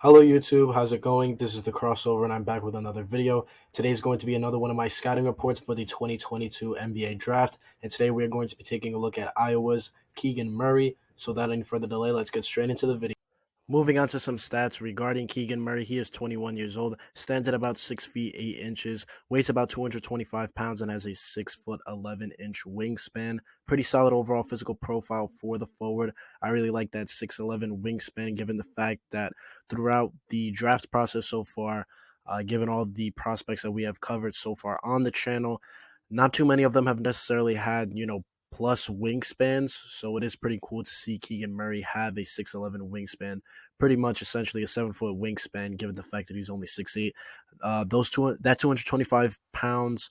Hello YouTube, how's it going? This is the crossover and I'm back with another video. Today's going to be another one of my scouting reports for the 2022 NBA draft. And today we're going to be taking a look at Iowa's Keegan Murray. So without any further delay, let's get straight into the video. Moving on to some stats regarding Keegan Murray. He is 21 years old, stands at about 6 feet 8 inches, weighs about 225 pounds, and has a 6 foot 11-inch wingspan. Pretty solid overall physical profile for the forward. I really like that 6'11 wingspan, given the fact that throughout the draft process so far, given all the prospects that we have covered so far on the channel, not too many of them have necessarily had, plus wingspans. So it is pretty cool to see Keegan Murray have a 6'11 wingspan, pretty much essentially a 7 foot wingspan, given the fact that he's only 6'8". That 225 pounds,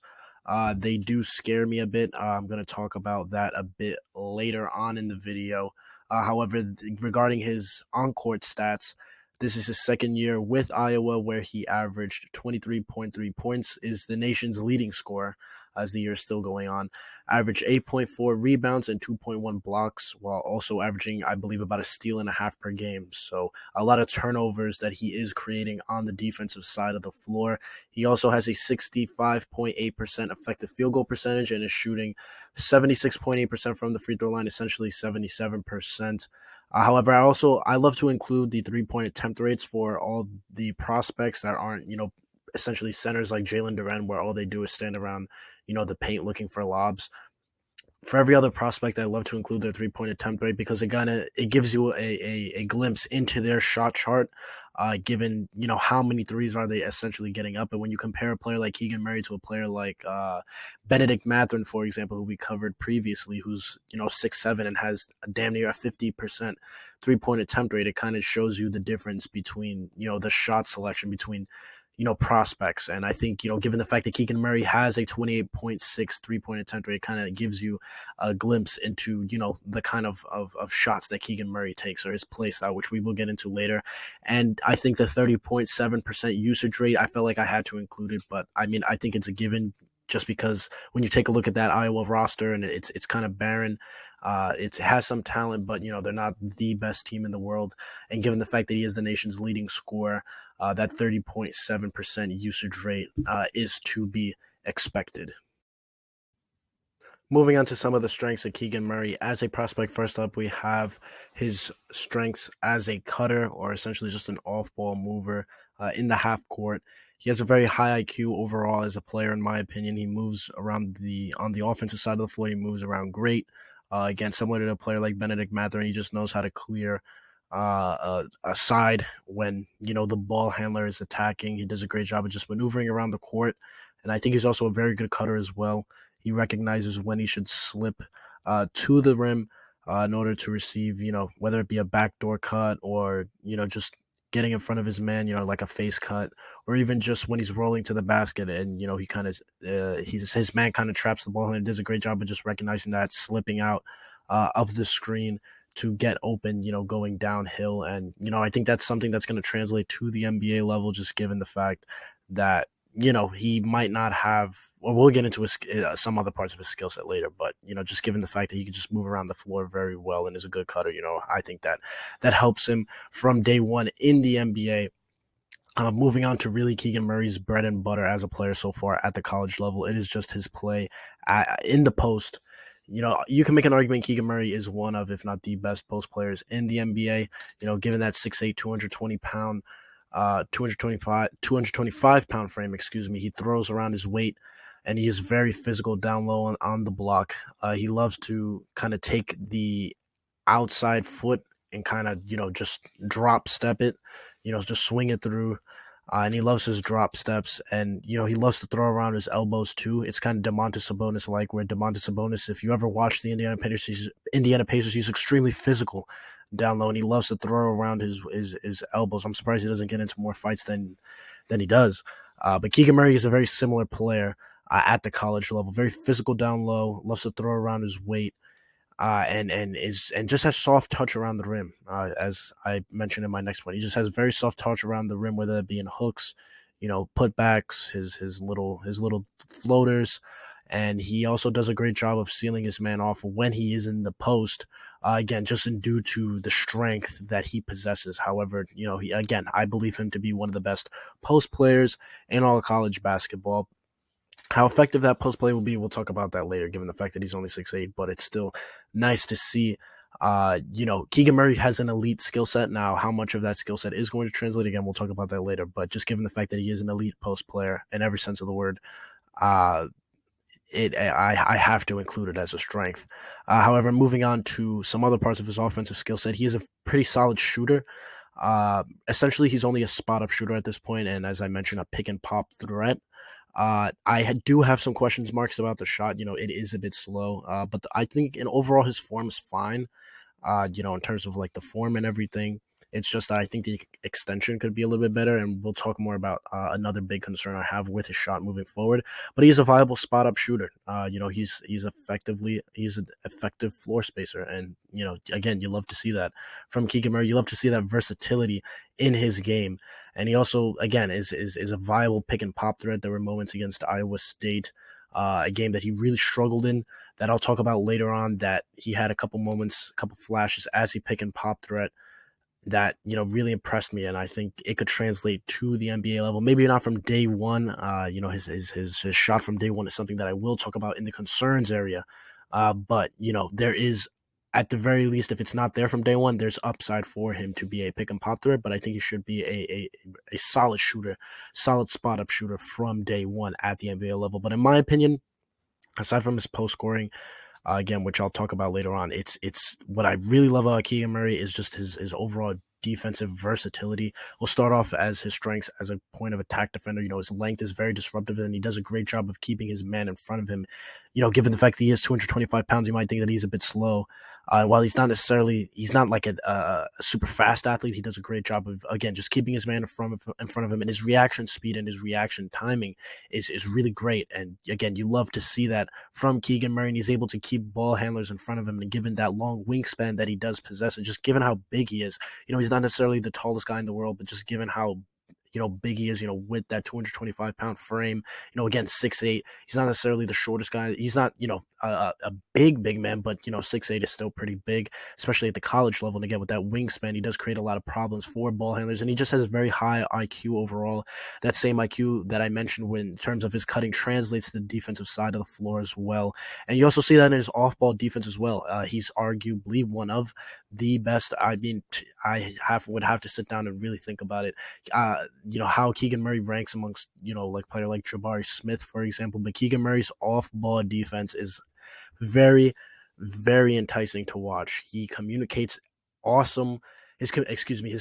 they do scare me a bit. I'm going to talk about that a bit later on in the video. However, regarding his on-court stats, this is his second year with Iowa, where he averaged 23.3 points, is the nation's leading scorer as the year is still going on. Averaged 8.4 rebounds and 2.1 blocks, while also averaging, I believe, about a steal and a half per game. So a lot of turnovers that he is creating on the defensive side of the floor. He also has a 65.8% effective field goal percentage and is shooting 76.8% from the free throw line, essentially 77%. However, I love to include the 3-point attempt rates for all the prospects that aren't, essentially centers like Jalen Duren, where all they do is stand around, the paint looking for lobs. For every other prospect, I love to include their 3-point attempt rate because it gives you a glimpse into their shot chart, given how many threes are they essentially getting up. And when you compare a player like Keegan Murray to a player like Benedict Mathurin, for example, who we covered previously, who's 6'7" and has damn near a 50% 3-point attempt rate, it kind of shows you the difference between the shot selection between prospects. And I think, given the fact that Keegan Murray has a 28.6 3-point attempt rate, it kind of gives you a glimpse into, the kind of shots that Keegan Murray takes, or his play style, which we will get into later. And I think the 30.7% usage rate, I felt like I had to include it, but I mean, I think it's a given just because when you take a look at that Iowa roster and it's kind of barren. It has some talent, but they're not the best team in the world. And given the fact that he is the nation's leading scorer, that 30.7% usage rate is to be expected. Moving on to some of the strengths of Keegan Murray as a prospect. First up, we have his strengths as a cutter, or essentially just an off-ball mover in the half court. He has a very high IQ overall as a player, in my opinion. He moves around on the offensive side of the floor. He moves around great. Again, similar to a player like Benedict Mathurin, he just knows how to clear a side when the ball handler is attacking. He does a great job of just maneuvering around the court, and I think he's also a very good cutter as well. He recognizes when he should slip to the rim in order to receive, whether it be a backdoor cut or, just getting in front of his man, like a face cut, or even just when he's rolling to the basket and, he kind of, his man kind of traps the ball and does a great job of just recognizing that, slipping out of the screen to get open, going downhill. And, I think that's something that's going to translate to the NBA level, just given the fact that he might not have, or we'll get into some other parts of his skill set later, but, just given the fact that he can just move around the floor very well and is a good cutter, I think that helps him from day one in the NBA. Moving on to really Keegan Murray's bread and butter as a player so far at the college level, it is just his play in the post. You can make an argument Keegan Murray is one of, if not the best post players in the NBA, given that 6'8", 220-pound 225 pound frame, he throws around his weight, and he is very physical down low on the block. He loves to kind of take the outside foot and kind of, just drop step it, just swing it through. And he loves his drop steps, and he loves to throw around his elbows too. It's kind of Domantas Sabonis like, where Domantas Sabonis, if you ever watch the Indiana Pacers, he's extremely physical down low, and he loves to throw around his elbows. I'm surprised he doesn't get into more fights than he does. But Keegan Murray is a very similar player at the college level, very physical down low, loves to throw around his weight. And just has soft touch around the rim, as I mentioned in my next one. He just has very soft touch around the rim, whether it be in hooks, putbacks, his little floaters, and he also does a great job of sealing his man off when he is in the post, again, just due to the strength that he possesses. However, again, I believe him to be one of the best post players in all of college basketball. How effective that post play will be, we'll talk about that later, given the fact that he's only 6'8", but it's still nice to see. Keegan Murray has an elite skill set. Now, how much of that skill set is going to translate, again, we'll talk about that later. But just given the fact that he is an elite post player in every sense of the word, uh, I have to include it as a strength. However, moving on to some other parts of his offensive skill set, he is a pretty solid shooter. Essentially, he's only a spot up shooter at this point, and as I mentioned, a pick and pop threat. Do have some questions marks about the shot. It is a bit slow, but I think in overall his form is fine. In terms of like the form and everything. It's just that I think the extension could be a little bit better, and we'll talk more about another big concern I have with his shot moving forward. But he's a viable spot up shooter. He's an effective floor spacer, and again, you love to see that from Keegan Murray. You love to see that versatility in his game, and he also again is a viable pick and pop threat. There were moments against Iowa State, a game that he really struggled in that I'll talk about later on, that he had a couple moments, a couple flashes as he pick and pop threat that really impressed me, and I think it could translate to the NBA level. Maybe not from day one. His shot from day one is something that I will talk about in the concerns area. But there is, at the very least, if it's not there from day one, there's upside for him to be a pick and pop threat. But I think he should be a solid shooter, solid spot up shooter from day one at the NBA level. But in my opinion, aside from his post scoring, again, which I'll talk about later on. It's what I really love about Keegan Murray is just his overall defensive versatility. We'll start off as his strengths as a point of attack defender. His length is very disruptive, and he does a great job of keeping his man in front of him. Given the fact that he is 225 pounds, you might think that he's a bit slow. While he's not like a super fast athlete, he does a great job of, again, just keeping his man in front of him, and his reaction speed and his reaction timing is really great. And again, you love to see that from Keegan Murray, and he's able to keep ball handlers in front of him, and given that long wingspan that he does possess, and just given how big he is, he's not necessarily the tallest guy in the world, but just given how big he is, with that 225-pound frame, again, 6'8". He's not necessarily the shortest guy. He's not, a big man, but, 6'8" is still pretty big, especially at the college level. And again, with that wingspan, he does create a lot of problems for ball handlers, and he just has very high IQ overall. That same IQ that I mentioned when, in terms of his cutting, translates to the defensive side of the floor as well. And you also see that in his off-ball defense as well. He's arguably one of the best. I mean, would have to sit down and really think about it. How Keegan Murray ranks amongst, like player like Jabari Smith, for example. But Keegan Murray's off-ball defense is very, very enticing to watch. He communicates awesome. His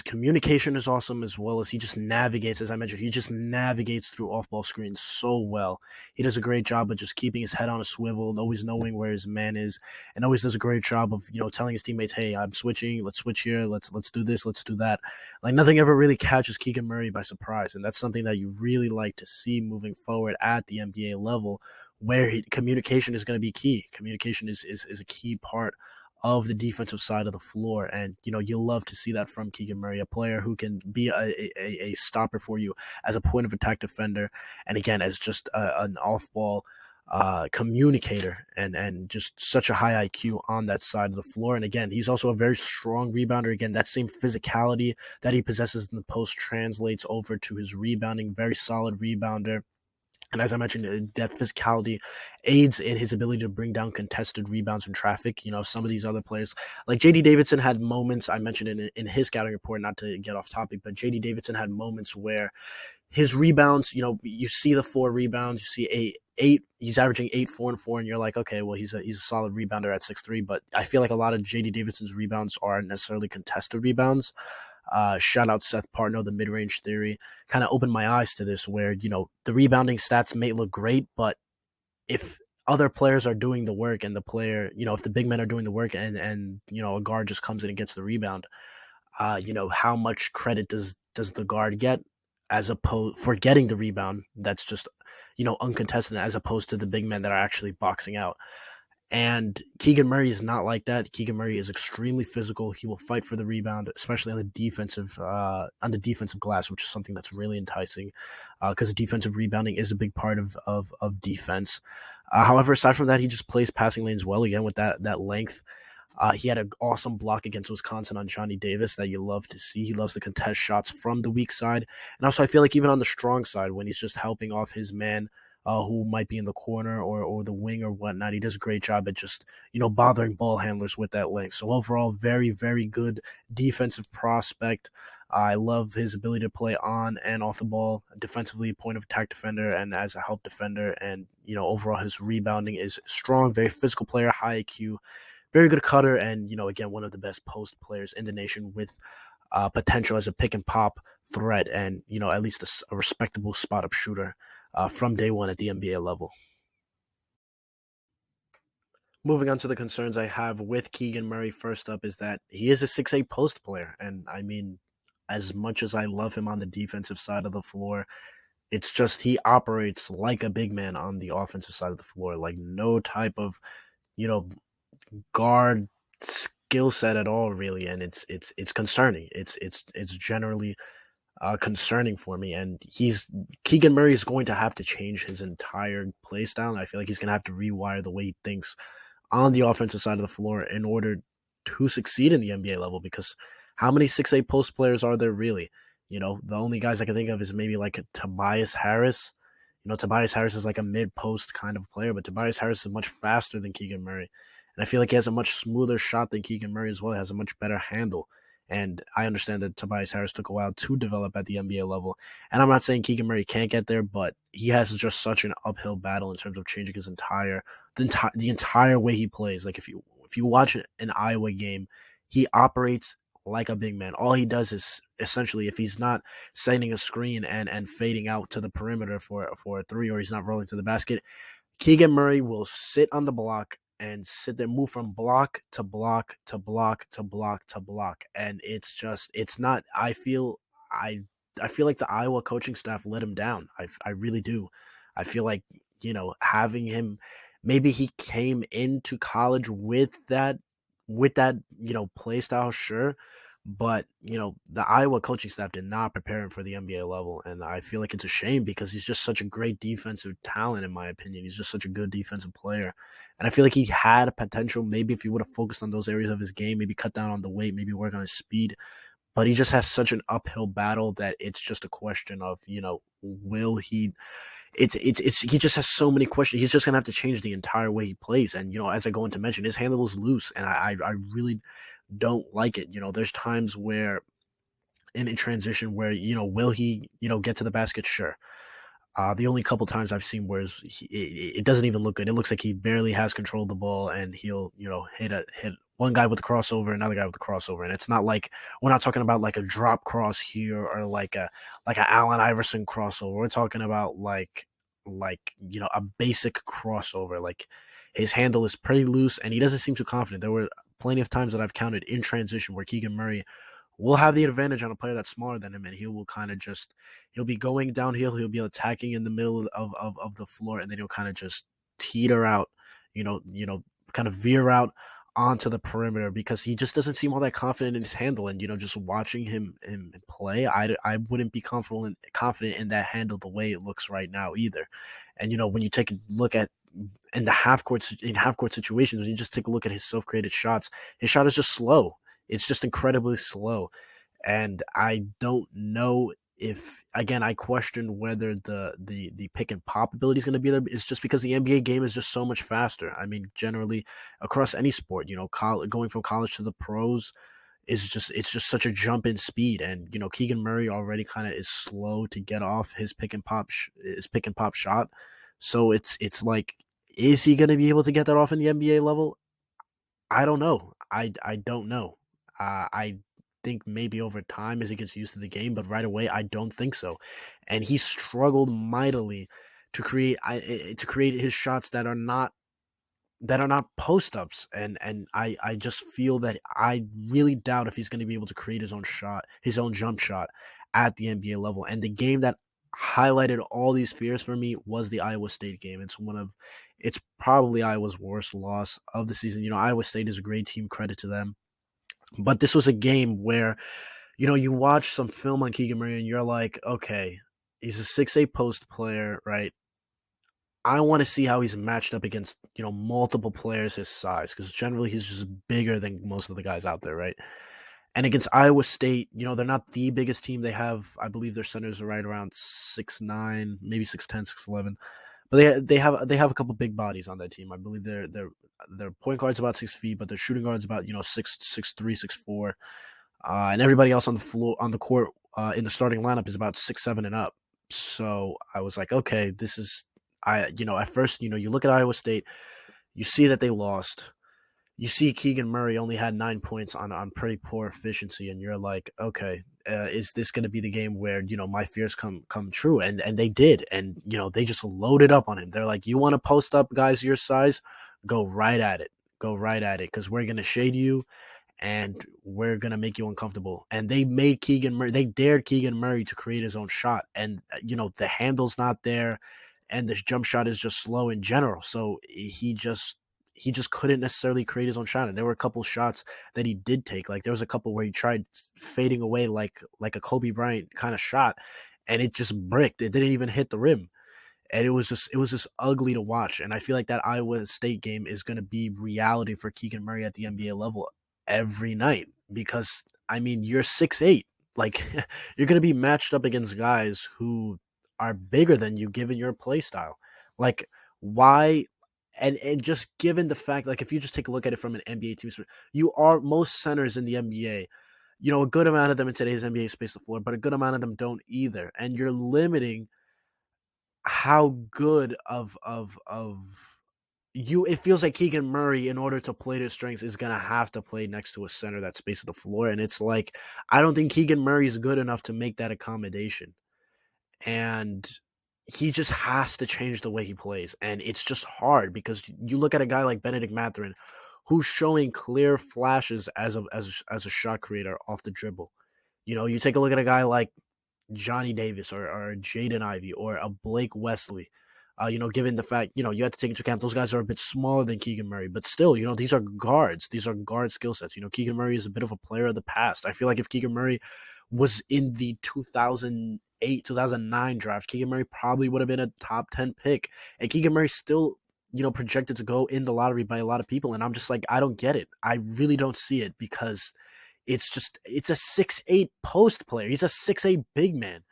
communication is awesome, as well as he just navigates, as I mentioned, he just navigates through off-ball screens so well. He does a great job of just keeping his head on a swivel and always knowing where his man is, and always does a great job of, telling his teammates, hey, I'm switching, let's switch here, let's do this, let's do that. Like, nothing ever really catches Keegan Murray by surprise, and that's something that you really like to see moving forward at the NBA level, where communication is going to be key. Communication is a key part of the defensive side of the floor. And, you'll love to see that from Keegan Murray, a player who can be a stopper for you as a point of attack defender. And again, as just an off-ball communicator and just such a high IQ on that side of the floor. And again, he's also a very strong rebounder. Again, that same physicality that he possesses in the post translates over to his rebounding. Very solid rebounder. And as I mentioned, that physicality aids in his ability to bring down contested rebounds in traffic. Some of these other players, like J.D. Davidson, had moments, I mentioned in his scouting report, not to get off topic, but J.D. Davidson had moments where his rebounds, you see the 4 rebounds, you see eight, he's averaging 8, 4, and 4, and you're like, okay, well, he's a solid rebounder at 6'3", but I feel like a lot of J.D. Davidson's rebounds aren't necessarily contested rebounds. Shout out Seth Partnow, the mid-range theory, kind of opened my eyes to this, where, the rebounding stats may look great, but if other players are doing the work and the player, if the big men are doing the work and a guard just comes in and gets the rebound, how much credit does the guard get as opposed for getting the rebound that's just, uncontested, as opposed to the big men that are actually boxing out. And Keegan Murray is not like that. Keegan Murray is extremely physical. He will fight for the rebound, especially on the defensive glass, which is something that's really enticing, because defensive rebounding is a big part of defense. However, aside from that, he just plays passing lanes well, again, with that length. He had an awesome block against Wisconsin on Johnny Davis that you love to see. He loves to contest shots from the weak side. And also, I feel like even on the strong side, when he's just helping off his man who might be in the corner or the wing or whatnot, he does a great job at just, bothering ball handlers with that length. So overall, very, very good defensive prospect. I love his ability to play on and off the ball, defensively, point of attack defender, and as a help defender. And, overall, his rebounding is strong, very physical player, high IQ, very good cutter, and, again, one of the best post players in the nation with potential as a pick and pop threat and, at least a respectable spot up shooter from day one at the NBA level. Moving on to the concerns I have with Keegan Murray, first up is that he is a 6'8 post player. And I mean, as much as I love him on the defensive side of the floor, it's just he operates like a big man on the offensive side of the floor, like no type of, you know, guard skill set at all, really. And it's concerning. It's generally concerning for me. And Keegan Murray is going to have to change his entire play style. And I feel like he's going to have to rewire the way he thinks on the offensive side of the floor in order to succeed in the NBA level. Because how many 6'8 post players are there really? The only guys I can think of is maybe like a Tobias Harris. Tobias Harris is like a mid post kind of player, but Tobias Harris is much faster than Keegan Murray. And I feel like he has a much smoother shot than Keegan Murray as well. He has a much better handle. And I understand that Tobias Harris took a while to develop at the NBA level. And I'm not saying Keegan Murray can't get there, but he has just such an uphill battle in terms of changing his the entire way he plays. Like if you watch an Iowa game, he operates like a big man. All he does is essentially, if he's not setting a screen and fading out to the perimeter for a three, or he's not rolling to the basket, Keegan Murray will sit on the block and sit there, move from block to block to block to block to block. And it's not, I feel like the Iowa coaching staff let him down. I really do. I feel like, having him, maybe he came into college with that, play style, sure. But, the Iowa coaching staff did not prepare him for the NBA level. And I feel like it's a shame because he's just such a great defensive talent, in my opinion. He's just such a good defensive player. And I feel like he had a potential, maybe if he would have focused on those areas of his game, maybe cut down on the weight, maybe work on his speed. But he just has such an uphill battle that it's just a question of, will he he just has so many questions. He's just gonna have to change the entire way he plays. And as I go into mention, his handle is loose, and I really don't like it. There's times where in transition where will he get to the basket? Sure. The only couple times I've seen where it doesn't even look good. It looks like he barely has control of the ball, and he'll hit one guy with the crossover, another guy with the crossover, and it's not like we're not talking about like a drop cross here or like a Allen Iverson crossover. We're talking about like a basic crossover. Like his handle is pretty loose, and he doesn't seem too confident. There were plenty of times that I've counted in transition where Keegan Murray will have the advantage on a player that's smaller than him, and he will kind of just he'll be going downhill, he'll be attacking in the middle of the floor, and then he'll kind of just teeter out, kind of veer out onto the perimeter because he just doesn't seem all that confident in his handle. And just watching him play, I wouldn't be confident in that handle the way it looks right now either. And when you take a look at in half court situations, when you just take a look at his self created shots, his shot is just slow. It's just incredibly slow. And I don't know if, again, I question whether the pick and pop ability is going to be there. It's just because the NBA game is just so much faster. I mean, generally across any sport, going from college to the pros it's just such a jump in speed. And Keegan Murray already kind of is slow to get off his pick and pop shot. So it's like, is he going to be able to get that off in the NBA level? I don't know. I don't know. I think maybe over time as he gets used to the game, but right away I don't think so. And he struggled mightily to create his shots that are not post ups. And I just feel that I really doubt if he's going to be able to create his own jump shot at the NBA level. And the game that highlighted all these fears for me was the Iowa State game. It's probably Iowa's worst loss of the season. Iowa State is a great team, credit to them. But this was a game where, you watch some film on Keegan Murray and you're like, okay, he's a 6'8 post player, right? I want to see how he's matched up against, multiple players his size, because generally he's just bigger than most of the guys out there, right? And against Iowa State, they're not the biggest team. They have, I believe, their centers are right around 6'9", maybe 6'10", 6'11". But they have a couple big bodies on that team. I believe their point guard's about 6 feet, but their shooting guard's about 6'3", 6'4", and everybody else on the floor on the court in the starting lineup is about 6'7" and up. So I was like, okay, this is at first you look at Iowa State, you see that they lost. You see Keegan Murray only had 9 points on pretty poor efficiency, and you're like, okay, is this going to be the game where my fears come true? And they did, and they just loaded up on him. They're like, you want to post up guys your size, go right at it, because we're going to shade you and we're gonna make you uncomfortable. And they made Keegan Murray. They dared Keegan Murray to create his own shot, and the handle's not there, and the jump shot is just slow in general. So he just couldn't necessarily create his own shot. And there were a couple shots that he did take. Like there was a couple where he tried fading away like a Kobe Bryant kind of shot, and it just bricked. It didn't even hit the rim, and it was just ugly to watch. And I feel like that Iowa State game is going to be reality for Keegan Murray at the NBA level every night, because I mean you're 6'8", like you're going to be matched up against guys who are bigger than you given your play style. Like why? And just given the fact, like if you just take a look at it from an NBA team, you are most centers in the NBA. A good amount of them in today's NBA space the floor, but a good amount of them don't either. And you're limiting how good of you it feels like Keegan Murray, in order to play to his strengths, is gonna have to play next to a center that spaces the floor. And it's like I don't think Keegan Murray is good enough to make that accommodation. And he just has to change the way he plays. And it's just hard because you look at a guy like Benedict Mathurin, who's showing clear flashes as a shot creator off the dribble. You take a look at a guy like Johnny Davis or Jaden Ivey or a Blake Wesley. Given the fact, you have to take into account those guys are a bit smaller than Keegan Murray, but still, these are guards. These are guard skill sets. Keegan Murray is a bit of a player of the past. I feel like if Keegan Murray was in the 2008, 2009 draft, Keegan Murray probably would have been a top 10 pick. And Keegan Murray still, projected to go in the lottery by a lot of people. And I'm just like, I don't get it. I really don't see it, because it's a 6'8" post player. He's a 6'8" big man.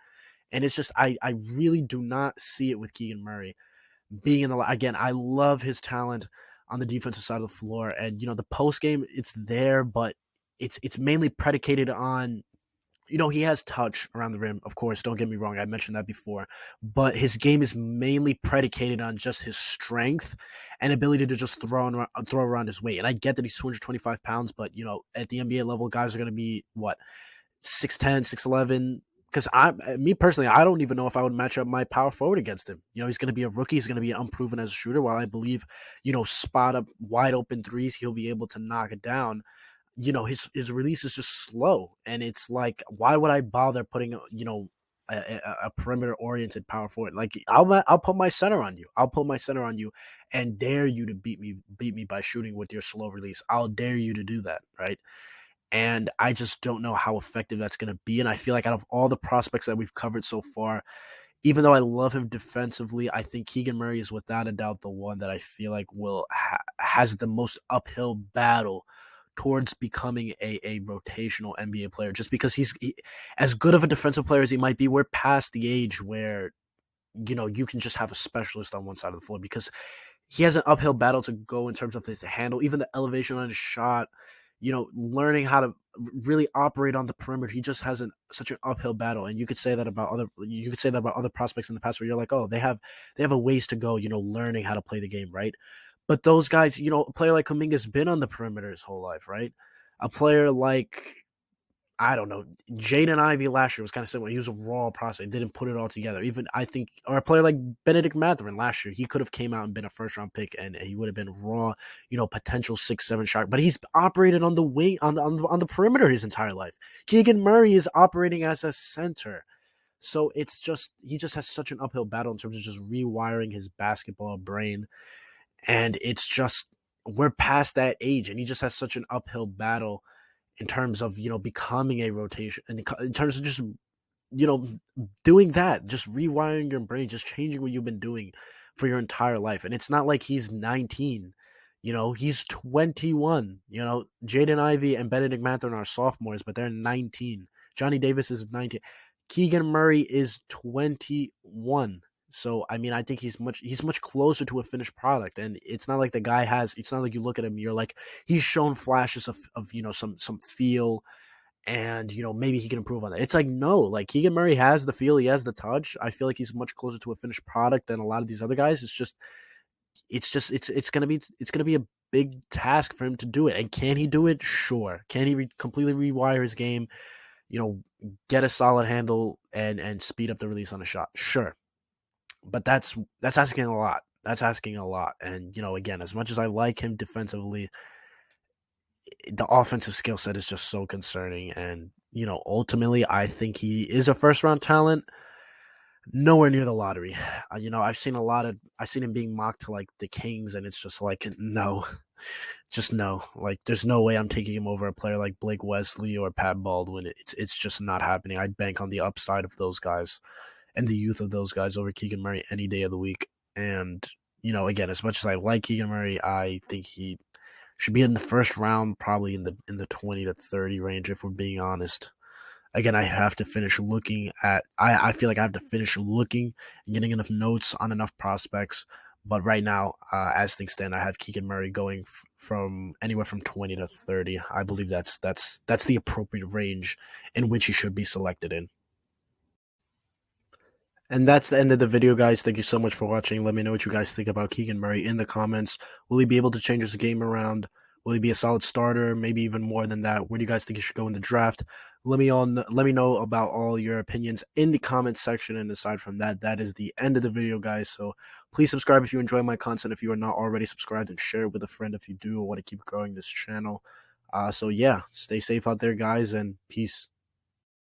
And it's just I really do not see it with Keegan Murray being in the again. I love his talent on the defensive side of the floor, and the post game, it's there, but it's mainly predicated on, he has touch around the rim, of course. Don't get me wrong, I mentioned that before, but his game is mainly predicated on just his strength and ability to just throw around his weight. And I get that he's 225 pounds, but at the NBA level, guys are going to be what, 6'10", 6'11". Because me personally, I don't even know if I would match up my power forward against him. He's going to be a rookie. He's going to be unproven as a shooter. While I believe, spot up wide open threes, he'll be able to knock it down. His release is just slow, and it's like, why would I bother putting a perimeter oriented power forward? Like I'll put my center on you. I'll put my center on you, and dare you to beat me by shooting with your slow release. I'll dare you to do that, right? And I just don't know how effective that's going to be. And I feel like out of all the prospects that we've covered so far, even though I love him defensively, I think Keegan Murray is without a doubt the one that I feel like has the most uphill battle towards becoming a rotational NBA player. Just because as good of a defensive player as he might be, we're past the age where you can just have a specialist on one side of the floor, because he has an uphill battle to go in terms of his handle, even the elevation on his shot, learning how to really operate on the perimeter. He just has such an uphill battle. And you could say that about other prospects in the past, where you're like, oh, they have a ways to go, learning how to play the game, right? But those guys, a player like Kuminga's been on the perimeter his whole life, right? A player like, I don't know, Jaden Ivey last year was kind of similar. He was a raw prospect, didn't put it all together. Even I think, or a player like Benedict Mathurin last year, he could have came out and been a first round pick, and he would have been raw, potential 6'7" shot. But he's operated on the wing, on the perimeter his entire life. Keegan Murray is operating as a center. So it's just, he just has such an uphill battle in terms of just rewiring his basketball brain. And it's just, we're past that age, and he just has such an uphill battle in terms of becoming a rotation, and in terms of just doing that, just rewiring your brain, just changing what you've been doing for your entire life. And it's not like he's 19. He's 21. Jaden Ivey and Benedict Mathurin are sophomores, but they're 19. Johnny Davis is 19. Keegan Murray is 21. So I mean, I think he's much closer to a finished product, and it's not like the guy has. It's not like you look at him, you're like he's shown flashes of some feel, and maybe he can improve on that. It's like no, like Keegan Murray has the feel, he has the touch. I feel like he's much closer to a finished product than a lot of these other guys. It's gonna be a big task for him to do it. And can he do it? Sure. Can he completely rewire his game? Get a solid handle and speed up the release on a shot? Sure. But that's asking a lot. That's asking a lot. And again, as much as I like him defensively, the offensive skill set is just so concerning. And ultimately, I think he is a first round talent. Nowhere near the lottery. I've seen him being mocked to like the Kings, and it's just like no, just no. Like there's no way I'm taking him over a player like Blake Wesley or Pat Baldwin. It's just not happening. I'd bank on the upside of those guys and the youth of those guys over Keegan Murray any day of the week. And again, as much as I like Keegan Murray, I think he should be in the first round, probably in the 20 to 30 range, if we're being honest. Again, I have to finish looking at. I feel like I have to finish looking and getting enough notes on enough prospects. But right now, as things stand, I have Keegan Murray going from anywhere from 20 to 30. I believe that's the appropriate range in which he should be selected in. And that's the end of the video, guys. Thank you so much for watching. Let me know what you guys think about Keegan Murray in the comments. Will he be able to change his game around? Will he be a solid starter? Maybe even more than that. Where do you guys think he should go in the draft? Let me know about all your opinions in the comments section. And aside from that, that is the end of the video, guys. So please subscribe if you enjoy my content. If you are not already subscribed, and share it with a friend if you do want to keep growing this channel. So yeah, stay safe out there, guys, and peace.